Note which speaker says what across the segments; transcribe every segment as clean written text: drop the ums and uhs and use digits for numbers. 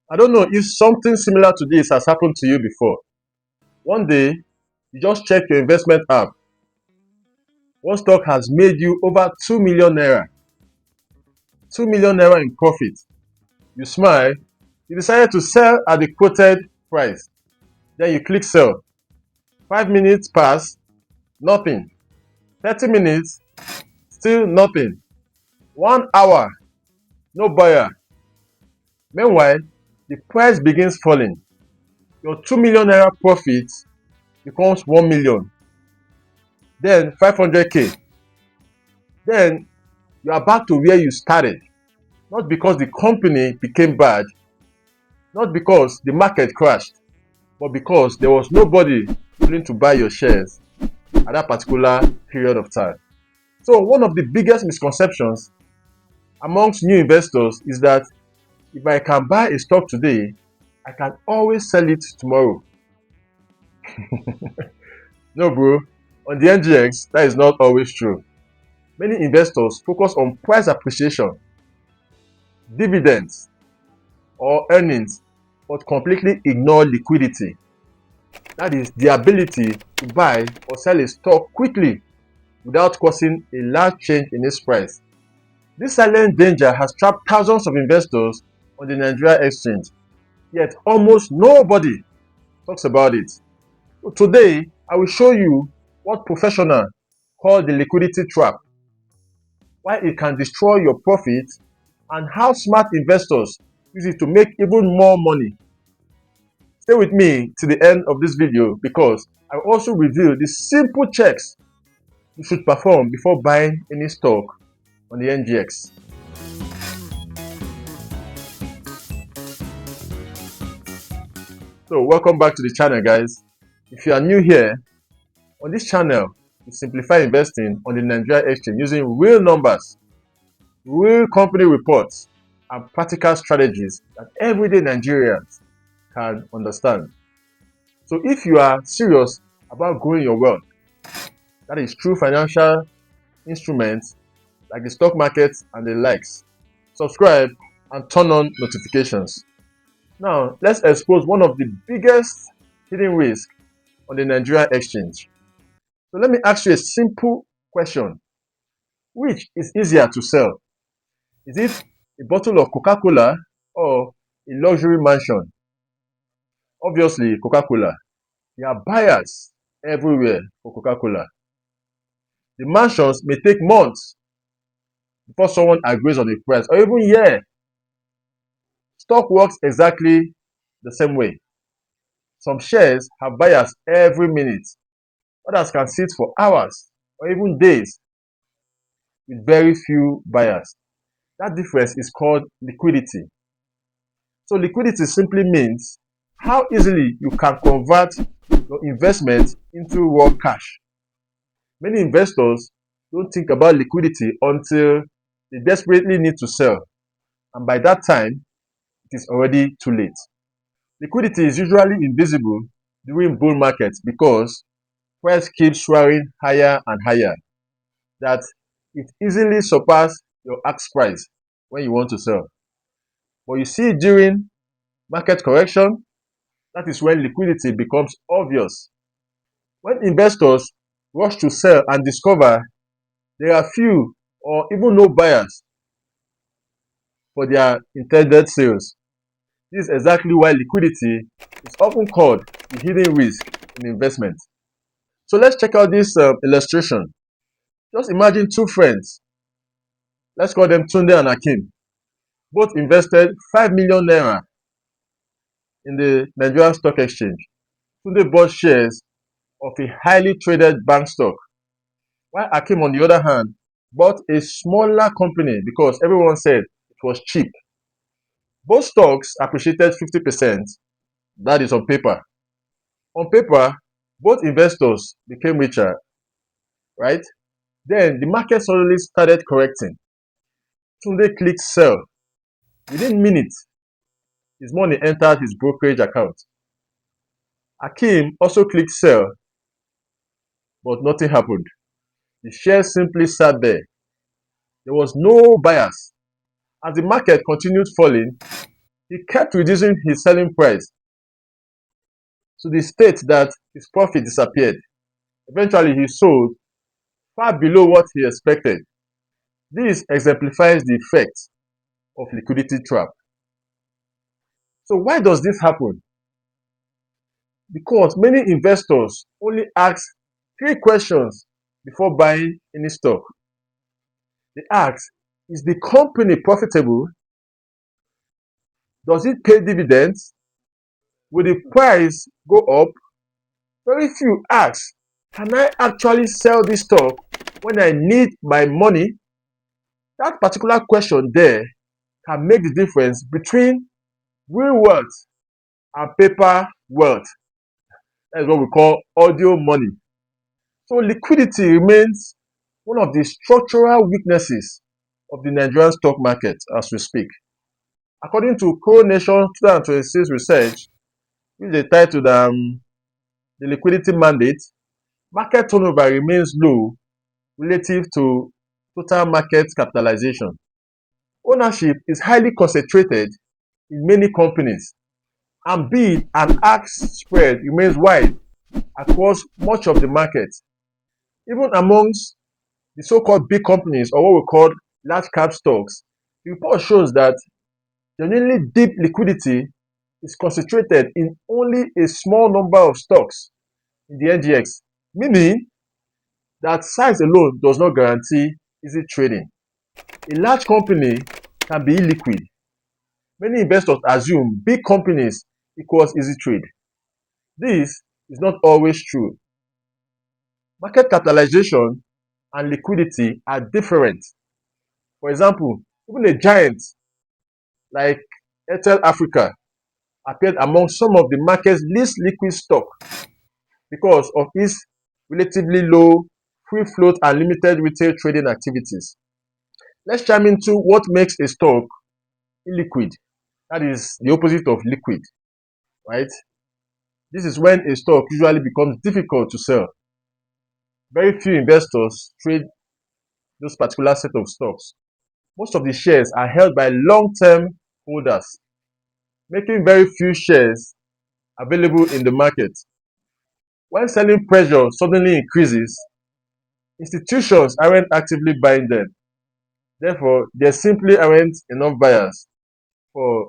Speaker 1: I don't know if something similar to this has happened to you before. One day, you just check your investment app. One stock has made you over 2 million naira. 2 million naira in profit. You smile. You decided to sell at the quoted price. Then you click sell. 5 minutes pass, nothing. 30 minutes, still nothing. 1 hour, no buyer. Meanwhile, the price begins falling. Your 2 million naira profit becomes 1 million. Then 500k. Then you are back to where you started. Not because the company became bad, not because the market crashed, but because there was nobody willing to buy your shares at that particular period of time. So one of the biggest misconceptions amongst new investors is that if I can buy a stock today, I can always sell it tomorrow. No, bro. On the NGX, that is not always true. Many investors focus on price appreciation, dividends, or earnings, but completely ignore liquidity. That is the ability to buy or sell a stock quickly without causing a large change in its price. This silent danger has trapped thousands of investors on the Nigeria exchange, yet almost nobody talks about it. So today, I will show you what professionals call the liquidity trap, why it can destroy your profit, and how smart investors use it to make even more money. Stay with me to the end of this video because I will also reveal the simple checks you should perform before buying any stock on the NGX. So welcome back to the channel, guys. If you are new here, on this channel we simplify investing on the Nigeria exchange using real numbers, real company reports, and practical strategies that everyday Nigerians can understand. So if you are serious about growing your wealth, that is through financial instruments like the stock market and the likes, subscribe and turn on notifications. Now, let's expose one of the biggest hidden risks on the Nigeria exchange. So let me ask you a simple question. Which is easier to sell? Is it a bottle of Coca-Cola or a luxury mansion? Obviously, Coca-Cola. There are buyers everywhere for Coca-Cola. The mansions may take months before someone agrees on the price, or even years. Stock works exactly the same way. Some shares have buyers every minute. Others can sit for hours or even days with very few buyers. That difference is called liquidity. So liquidity simply means how easily you can convert your investment into raw cash. Many investors don't think about liquidity until they desperately need to sell, and by that time, it is already too late. Liquidity is usually invisible during bull markets because price keeps soaring higher and higher, that it easily surpasses your ask price when you want to sell. But you see, during market correction, that is when liquidity becomes obvious. When investors rush to sell and discover there are few or even no buyers for their intended sales. This is exactly why liquidity is often called the hidden risk in investment. So let's check out this illustration. Just imagine two friends. Let's call them Tunde and Akim. Both invested 5 million naira in the Nigerian Stock Exchange. Tunde bought shares of a highly traded bank stock, while Akim, on the other hand, bought a smaller company because everyone said it was cheap. Both stocks appreciated 50%. That is on paper. On paper, both investors became richer, right? Then the market suddenly started correcting. Tunde clicked sell. Within minutes, his money entered his brokerage account. Akim also clicked sell, but nothing happened. The shares simply sat there. There was no buyers. As the market continued falling, He kept reducing his selling price to the state that his profit disappeared. Eventually, he sold far below what he expected. This exemplifies the effect of liquidity trap. So why does this happen? Because many investors only ask three questions before buying any stock. They ask, is the company profitable? Does it pay dividends? Will the price go up? Very few ask, can I actually sell this stock when I need my money? That particular question there can make the difference between real wealth and paper wealth. That is what we call audio money. So liquidity remains one of the structural weaknesses of the Nigerian stock market as we speak. According to Coronation 2026 research, which is titled The Liquidity Mandate, market turnover remains low relative to total market capitalization. Ownership is highly concentrated in many companies, and bid and ask spread remains wide across much of the market. Even amongst the so-called big companies, or what we call large cap stocks, the report shows that genuinely deep liquidity is concentrated in only a small number of stocks in the NGX, meaning that size alone does not guarantee easy trading. A large company can be illiquid. Many investors assume big companies equals easy trade. This is not always true. Market capitalization and liquidity are different. For example, even a giant like Edet Africa appeared among some of the market's least liquid stock because of its relatively low free float and limited retail trading activities. Let's chime into what makes a stock illiquid. That is the opposite of liquid, right? This is when a stock usually becomes difficult to sell. Very few investors trade those particular set of stocks. Most of the shares are held by long-term holders, making very few shares available in the market. When selling pressure suddenly increases, institutions aren't actively buying them. Therefore, there simply aren't enough buyers for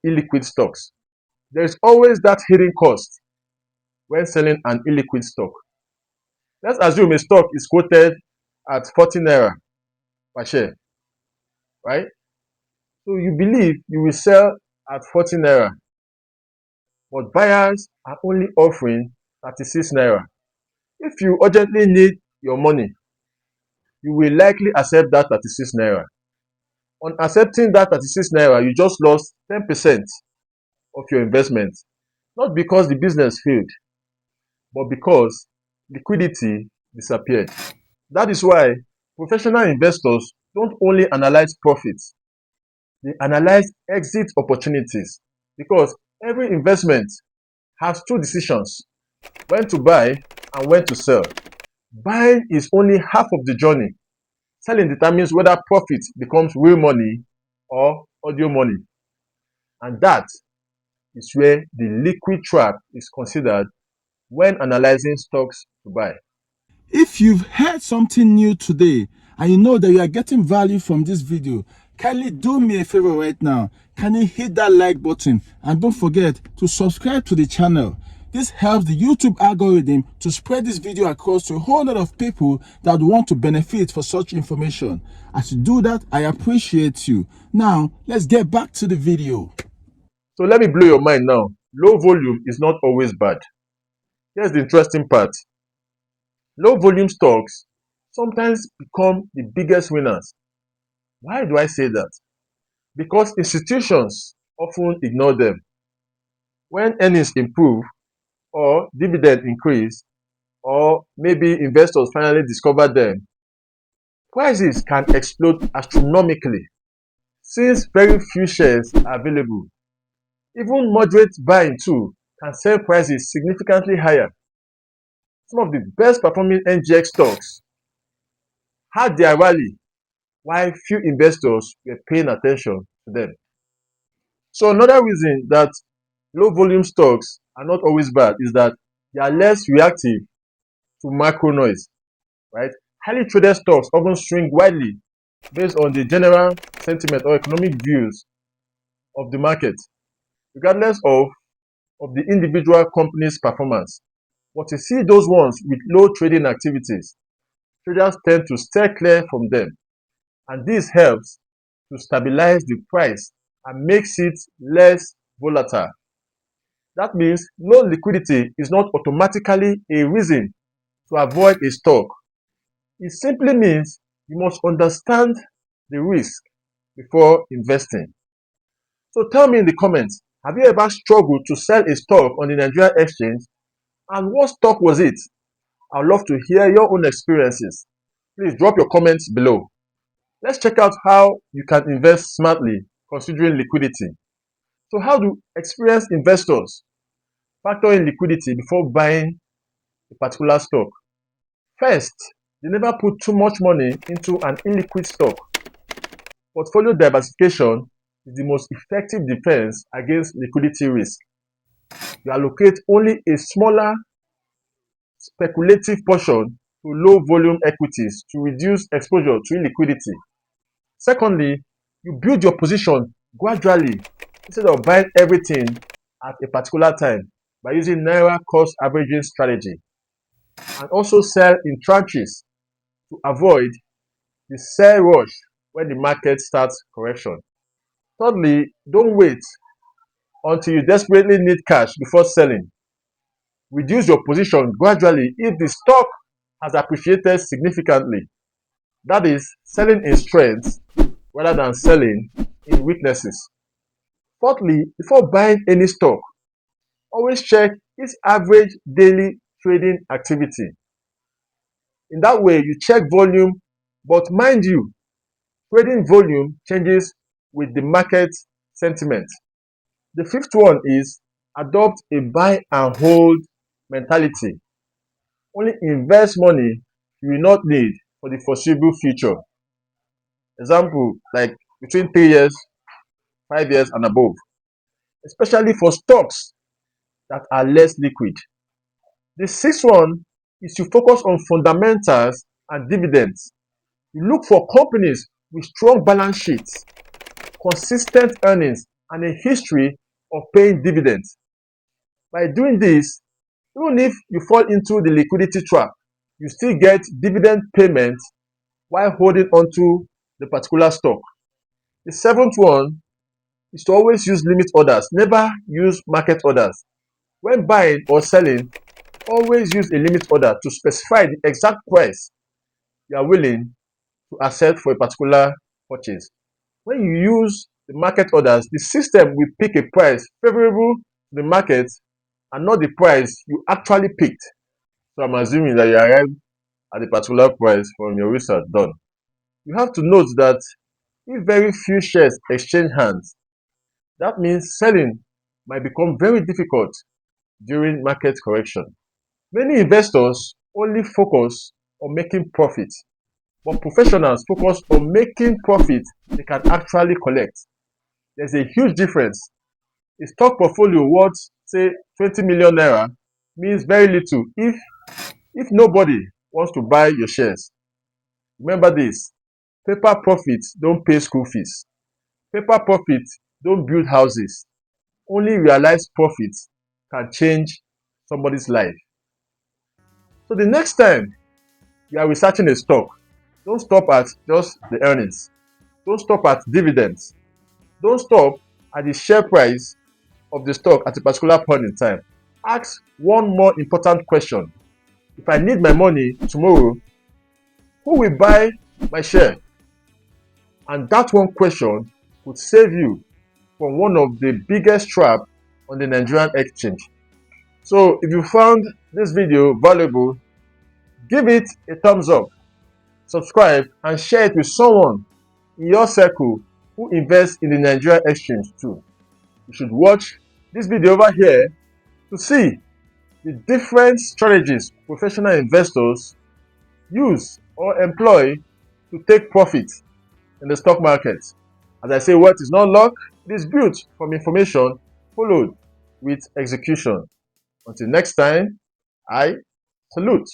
Speaker 1: illiquid stocks. There is always that hidden cost when selling an illiquid stock. Let's assume a stock is quoted at 40 naira per share, right? So you believe you will sell at 40 naira, but buyers are only offering 36 naira. If you urgently need your money, you will likely accept that 36 naira. On accepting that 36 naira, you just lost 10% of your investment, not because the business failed, but because liquidity disappeared. That is why professional investors don't only analyze profits, they analyze exit opportunities, because every investment has two decisions: when to buy and when to sell. Buying is only half of the journey. Selling determines whether profit becomes real money or audio money. And that is where the liquid trap is considered when analyzing stocks to buy.
Speaker 2: If you've heard something new today and you know that you are getting value from this video, kindly do me a favor right now. Can you hit that like button and don't forget to subscribe to the channel. This helps the YouTube algorithm to spread this video across to a whole lot of people that want to benefit for such information. As you do that, I appreciate you. Now, let's get back to the video.
Speaker 1: So let me blow your mind now. Low volume is not always bad. Here's the interesting part. Low volume stocks sometimes become the biggest winners. Why do I say that? Because institutions often ignore them. When earnings improve, or dividend increase, or maybe investors finally discover them, prices can explode astronomically since very few shares are available. Even moderate buying too can sell prices significantly higher. Some of the best performing NGX stocks had their rally while few investors were paying attention to them. So another reason that low volume stocks are not always bad is that they are less reactive to macro noise, right? Highly traded stocks often swing widely based on the general sentiment or economic views of the market, regardless of the individual company's performance. But you see those ones with low trading activities, traders tend to steer clear from them, and this helps to stabilize the price and makes it less volatile. That means low liquidity is not automatically a reason to avoid a stock. It simply means you must understand the risk before investing. So tell me in the comments, have you ever struggled to sell a stock on the Nigerian exchange, and what stock was it? I'd love to hear your own experiences. Please drop your comments below. Let's check out how you can invest smartly considering liquidity. So how do experienced investors factor in liquidity before buying a particular stock? First, they never put too much money into an illiquid stock. Portfolio diversification is the most effective defense against liquidity risk. You allocate only a smaller speculative portion to low volume equities to reduce exposure to illiquidity. Secondly, you build your position gradually instead of buying everything at a particular time by using Naira cost averaging strategy, and also sell in tranches to avoid the sell rush when the market starts correction. Thirdly, don't wait until you desperately need cash before selling. Reduce your position gradually if the stock has appreciated significantly. That is, selling in strengths rather than selling in weaknesses. Fourthly, before buying any stock, always check its average daily trading activity. In that way, you check volume, but mind you, trading volume changes with the market sentiment. The fifth one is adopt a buy and hold mentality. Only invest money you will not need for the foreseeable future. Example, like between 3 years, 5 years and above, especially for stocks that are less liquid. The sixth one is to focus on fundamentals and dividends. You look for companies with strong balance sheets, consistent earnings, and a history of paying dividends. By doing this, even if you fall into the liquidity trap, you still get dividend payments while holding onto the particular stock. The seventh one is to always use limit orders, never use market orders. When buying or selling, always use a limit order to specify the exact price you are willing to accept for a particular purchase. When you use the market orders, the system will pick a price favorable to the market and not the price you actually picked. So I'm assuming that you arrived at a particular price from your research done. You have to note that if very few shares exchange hands, that means selling might become very difficult during market correction. Many investors only focus on making profit, but professionals focus on making profit they can actually collect. There's a huge difference. A stock portfolio worth, say, 20 million naira means very little if nobody wants to buy your shares. Remember this, paper profits don't pay school fees. Paper profits don't build houses. Only realized profits can change somebody's life. So the next time you are researching a stock, don't stop at just the earnings. Don't stop at dividends. Don't stop at the share price of the stock at a particular point in time. Ask one more important question. If I need my money tomorrow, who will buy my share? And that one question could save you from one of the biggest traps on the Nigerian exchange. So if you found this video valuable, give it a thumbs up, subscribe, and share it with someone in your circle who invests in the Nigerian exchange too. You should watch this video over here to see the different strategies professional investors use or employ to take profit in the stock market. As I say, wealth is not luck, It is built from information followed with execution. Until next time, I salute.